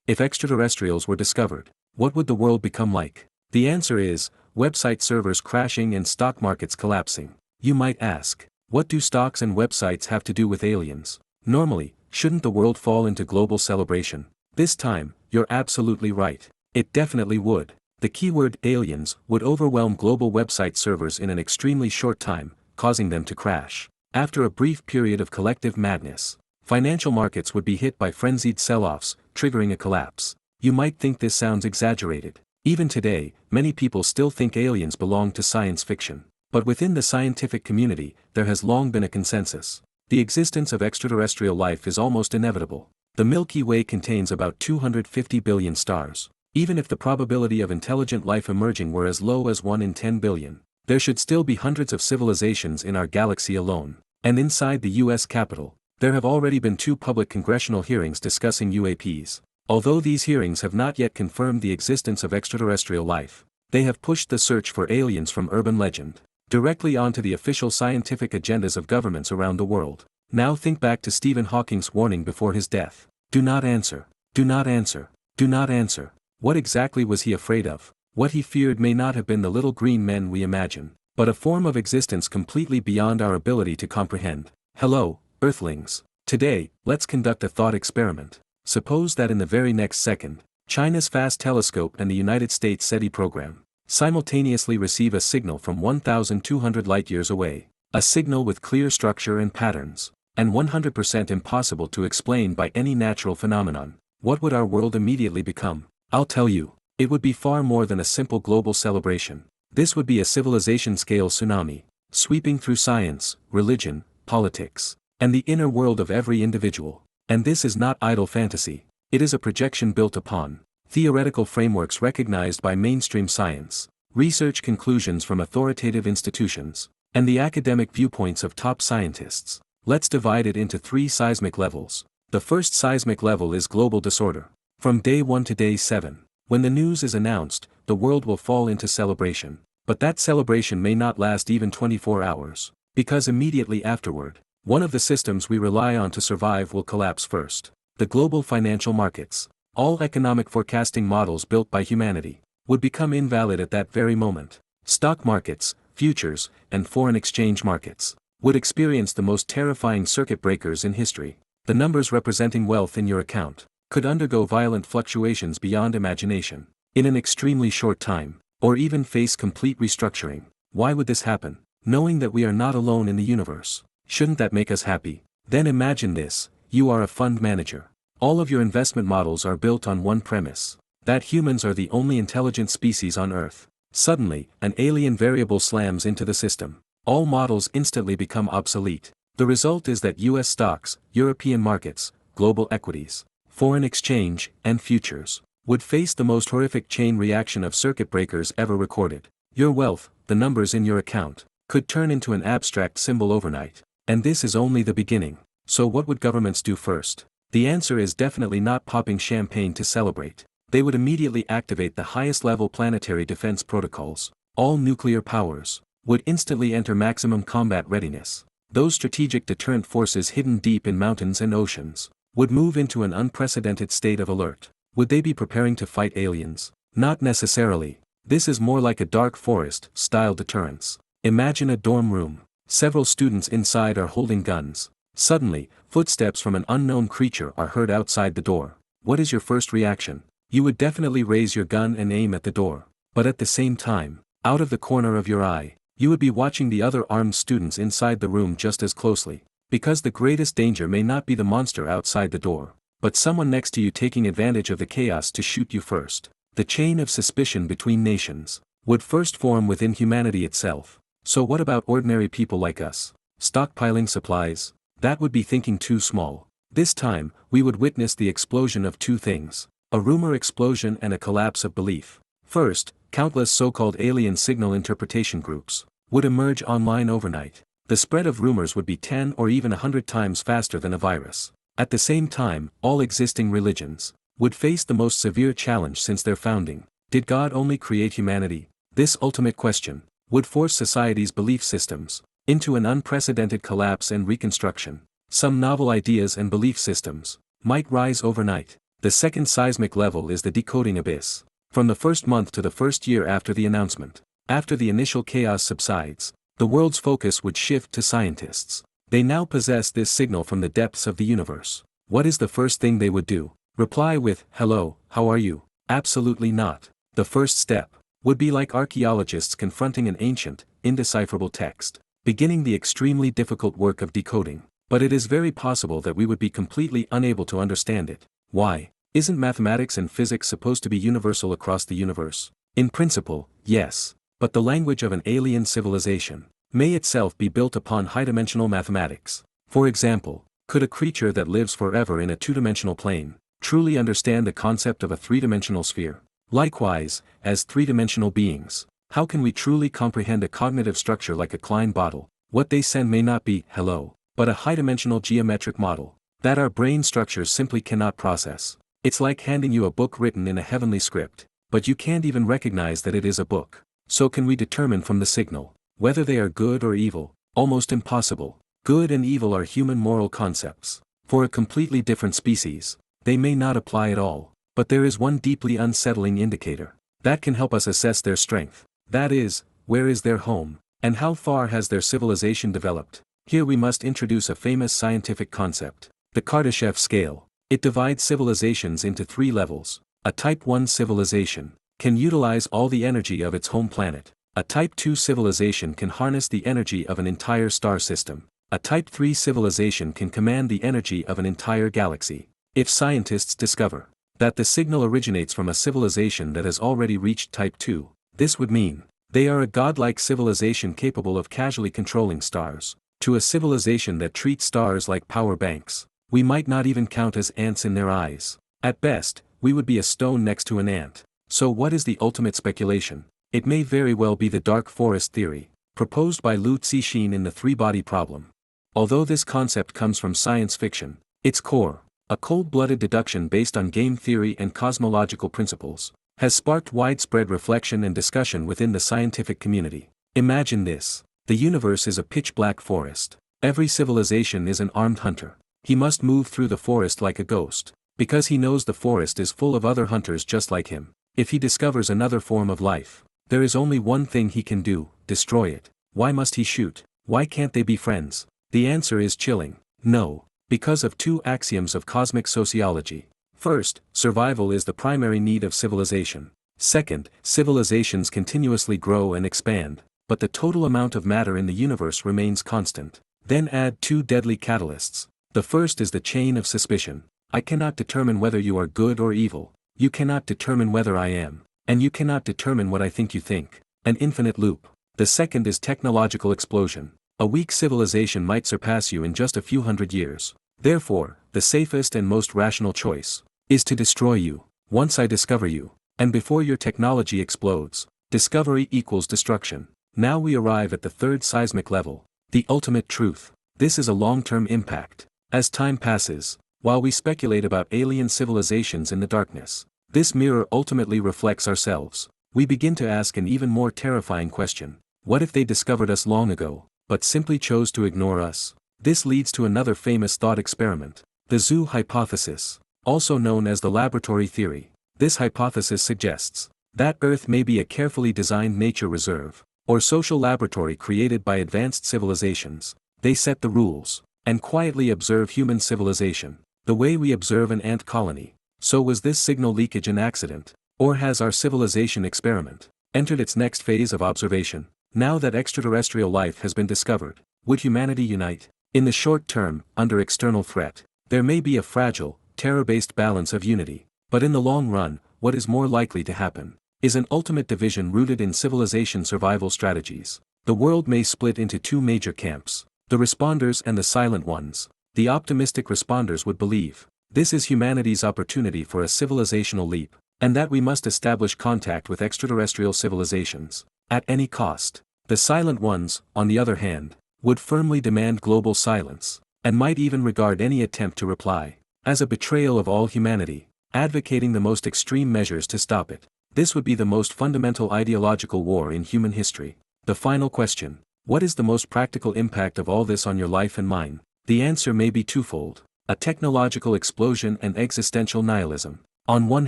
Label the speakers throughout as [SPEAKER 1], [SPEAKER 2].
[SPEAKER 1] If extraterrestrials were discovered, what would the world become like? The answer is, website servers crashing and stock markets collapsing. You might ask, what do stocks and websites have to do with aliens? Normally, shouldn't the world fall into global celebration? This time, you're absolutely right. It definitely would. The keyword aliens would overwhelm global website servers in an extremely short time, causing them to crash. After a brief period of collective madness, financial markets would be hit by frenzied sell-offs, triggering a collapse. You might think this sounds exaggerated. Even today, many people still think aliens belong to science fiction. But within the scientific community, there has long been a consensus. The existence of extraterrestrial life is almost inevitable. The Milky Way contains about 250 billion stars. Even if the probability of intelligent life emerging were as low as 1 in 10 billion, there should still be hundreds of civilizations in our galaxy alone. And inside the US Capitol, there have already been 2 public congressional hearings discussing UAPs. Although these hearings have not yet confirmed the existence of extraterrestrial life, they have pushed the search for aliens from urban legend directly onto the official scientific agendas of governments around the world. Now think back to Stephen Hawking's warning before his death. Do not answer. Do not answer. Do not answer. What exactly was he afraid of? What he feared may not have been the little green men we imagine, but a form of existence completely beyond our ability to comprehend. Hello, Earthlings. Today, let's conduct a thought experiment. Suppose that in the very next second, China's fast telescope and the United States SETI program simultaneously receive a signal from 1,200 light-years away, a signal with clear structure and patterns, and 100% impossible to explain by any natural phenomenon. What would our world immediately become? I'll tell you, it would be far more than a simple global celebration. This would be a civilization-scale tsunami, sweeping through science, religion, politics, and the inner world of every individual. And this is not idle fantasy. It is a projection built upon theoretical frameworks recognized by mainstream science, research conclusions from authoritative institutions, and the academic viewpoints of top scientists. Let's divide it into 3 seismic levels. The first seismic level is global disorder. From day 1 to day 7, when the news is announced, the world will fall into celebration. But that celebration may not last even 24 hours, because immediately afterward, one of the systems we rely on to survive will collapse first. The global financial markets. All economic forecasting models built by humanity would become invalid at that very moment. Stock markets, futures, and foreign exchange markets would experience the most terrifying circuit breakers in history. The numbers representing wealth in your account could undergo violent fluctuations beyond imagination in an extremely short time, or even face complete restructuring. Why would this happen? Knowing that we are not alone in the universe, shouldn't that make us happy? Then imagine this: you are a fund manager. All of your investment models are built on one premise: that humans are the only intelligent species on Earth. Suddenly, an alien variable slams into the system. All models instantly become obsolete. The result is that US stocks, European markets, global equities, foreign exchange, and futures would face the most horrific chain reaction of circuit breakers ever recorded. Your wealth, the numbers in your account, could turn into an abstract symbol overnight. And this is only the beginning. So what would governments do first? The answer is definitely not popping champagne to celebrate. They would immediately activate the highest level planetary defense protocols. All nuclear powers would instantly enter maximum combat readiness. Those strategic deterrent forces hidden deep in mountains and oceans would move into an unprecedented state of alert. Would they be preparing to fight aliens? Not necessarily. This is more like a dark forest-style deterrence. Imagine a dorm room. Several students inside are holding guns. Suddenly, footsteps from an unknown creature are heard outside the door. What is your first reaction? You would definitely raise your gun and aim at the door. But at the same time, out of the corner of your eye, you would be watching the other armed students inside the room just as closely. Because the greatest danger may not be the monster outside the door, but someone next to you taking advantage of the chaos to shoot you first. The chain of suspicion between nations would first form within humanity itself. So what about ordinary people like us? Stockpiling supplies? That would be thinking too small. This time, we would witness the explosion of 2 things: a rumor explosion and a collapse of belief. First, countless so-called alien signal interpretation groups would emerge online overnight. The spread of rumors would be 10 or even 100 times faster than a virus. At the same time, all existing religions would face the most severe challenge since their founding. Did God only create humanity? This ultimate question would force society's belief systems into an unprecedented collapse and reconstruction. Some novel ideas and belief systems might rise overnight. The second seismic level is the decoding abyss. From the first month to the first year after the announcement, after the initial chaos subsides, the world's focus would shift to scientists. They now possess this signal from the depths of the universe. What is the first thing they would do? Reply with, "Hello, how are you?" Absolutely not. The first step would be like archaeologists confronting an ancient, indecipherable text, beginning the extremely difficult work of decoding. But it is very possible that we would be completely unable to understand it. Why? Isn't mathematics and physics supposed to be universal across the universe? In principle, yes. But the language of an alien civilization may itself be built upon high-dimensional mathematics. For example, could a creature that lives forever in a two-dimensional plane truly understand the concept of a three-dimensional sphere? Likewise, as three-dimensional beings, how can we truly comprehend a cognitive structure like a Klein bottle? What they send may not be "hello," but a high-dimensional geometric model that our brain structures simply cannot process. It's like handing you a book written in a heavenly script, but you can't even recognize that it is a book. So can we determine from the signal whether they are good or evil? Almost impossible. Good and evil are human moral concepts. For a completely different species, they may not apply at all, but there is one deeply unsettling indicator that can help us assess their strength. That is, where is their home, and how far has their civilization developed? Here we must introduce a famous scientific concept, the Kardashev scale. It divides civilizations into 3 levels. A Type 1 civilization can utilize all the energy of its home planet. A Type 2 civilization can harness the energy of an entire star system. A Type 3 civilization can command the energy of an entire galaxy. If scientists discover that the signal originates from a civilization that has already reached Type 2, this would mean they are a godlike civilization capable of casually controlling stars. To a civilization that treats stars like power banks, we might not even count as ants in their eyes. At best, we would be a stone next to an ant. So what is the ultimate speculation? It may very well be the dark forest theory, proposed by Liu Cixin in the three-body problem. Although this concept comes from science fiction, its core, a cold-blooded deduction based on game theory and cosmological principles, has sparked widespread reflection and discussion within the scientific community. Imagine this. The universe is a pitch-black forest. Every civilization is an armed hunter. He must move through the forest like a ghost, because he knows the forest is full of other hunters just like him. If he discovers another form of life, there is only one thing he can do: destroy it. Why must he shoot? Why can't they be friends? The answer is chilling. No. Because of 2 axioms of cosmic sociology. First, survival is the primary need of civilization. Second, civilizations continuously grow and expand, but the total amount of matter in the universe remains constant. Then add 2 deadly catalysts. The first is the chain of suspicion. I cannot determine whether you are good or evil. You cannot determine whether I am. And you cannot determine what I think you think. An infinite loop. The second is technological explosion. A weak civilization might surpass you in just a few hundred years. Therefore, the safest and most rational choice is to destroy you. Once I discover you, and before your technology explodes, discovery equals destruction. Now we arrive at the third seismic level, the ultimate truth. This is a long-term impact. As time passes, while we speculate about alien civilizations in the darkness, this mirror ultimately reflects ourselves. We begin to ask an even more terrifying question. What if they discovered us long ago, but simply chose to ignore us? This leads to another famous thought experiment, the zoo hypothesis, also known as the laboratory theory. This hypothesis suggests that Earth may be a carefully designed nature reserve, or social laboratory created by advanced civilizations. They set the rules, and quietly observe human civilization, the way we observe an ant colony. So was this signal leakage an accident, or has our civilization experiment entered its next phase of observation? Now that extraterrestrial life has been discovered, would humanity unite? In the short term, under external threat, there may be a fragile, terror-based balance of unity, but in the long run, what is more likely to happen is an ultimate division rooted in civilization survival strategies. The world may split into 2 major camps, the responders and the silent ones. The optimistic responders would believe this is humanity's opportunity for a civilizational leap, and that we must establish contact with extraterrestrial civilizations at any cost. The silent ones, on the other hand, would firmly demand global silence, and might even regard any attempt to reply as a betrayal of all humanity, advocating the most extreme measures to stop it. This would be the most fundamental ideological war in human history. The final question: what is the most practical impact of all this on your life and mine? The answer may be twofold. a technological explosion and existential nihilism. On one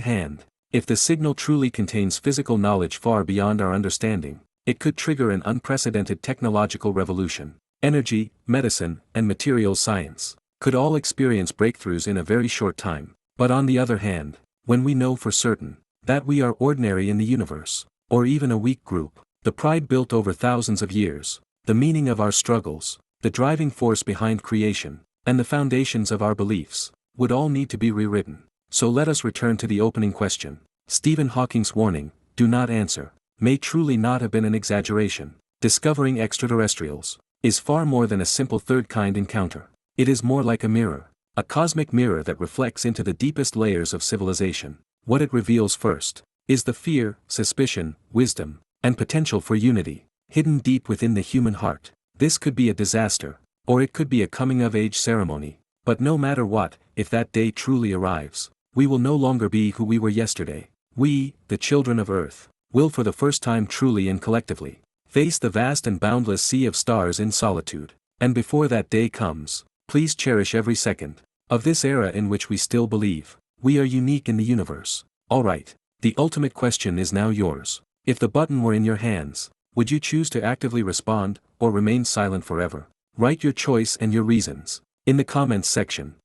[SPEAKER 1] hand, if the signal truly contains physical knowledge far beyond our understanding, it could trigger an unprecedented technological revolution. Energy, medicine, and materials science could all experience breakthroughs in a very short time. But on the other hand, when we know for certain that we are ordinary in the universe, or even a weak group, the pride built over thousands of years, the meaning of our struggles, the driving force behind creation, and the foundations of our beliefs, would all need to be rewritten. So let us return to the opening question. Stephen Hawking's warning, "Do not answer," may truly not have been an exaggeration. Discovering extraterrestrials is far more than a simple third-kind encounter. It is more like a mirror, a cosmic mirror that reflects into the deepest layers of civilization. What it reveals first is the fear, suspicion, wisdom, and potential for unity, hidden deep within the human heart. This could be a disaster, or it could be a coming-of-age ceremony. But no matter what, if that day truly arrives, we will no longer be who we were yesterday. We, the children of Earth, will for the first time truly and collectively face the vast and boundless sea of stars in solitude. And before that day comes, please cherish every second of this era in which we still believe we are unique in the universe. Alright, the ultimate question is now yours. If the button were in your hands, would you choose to actively respond, or remain silent forever? Write your choice and your reasons in the comments section.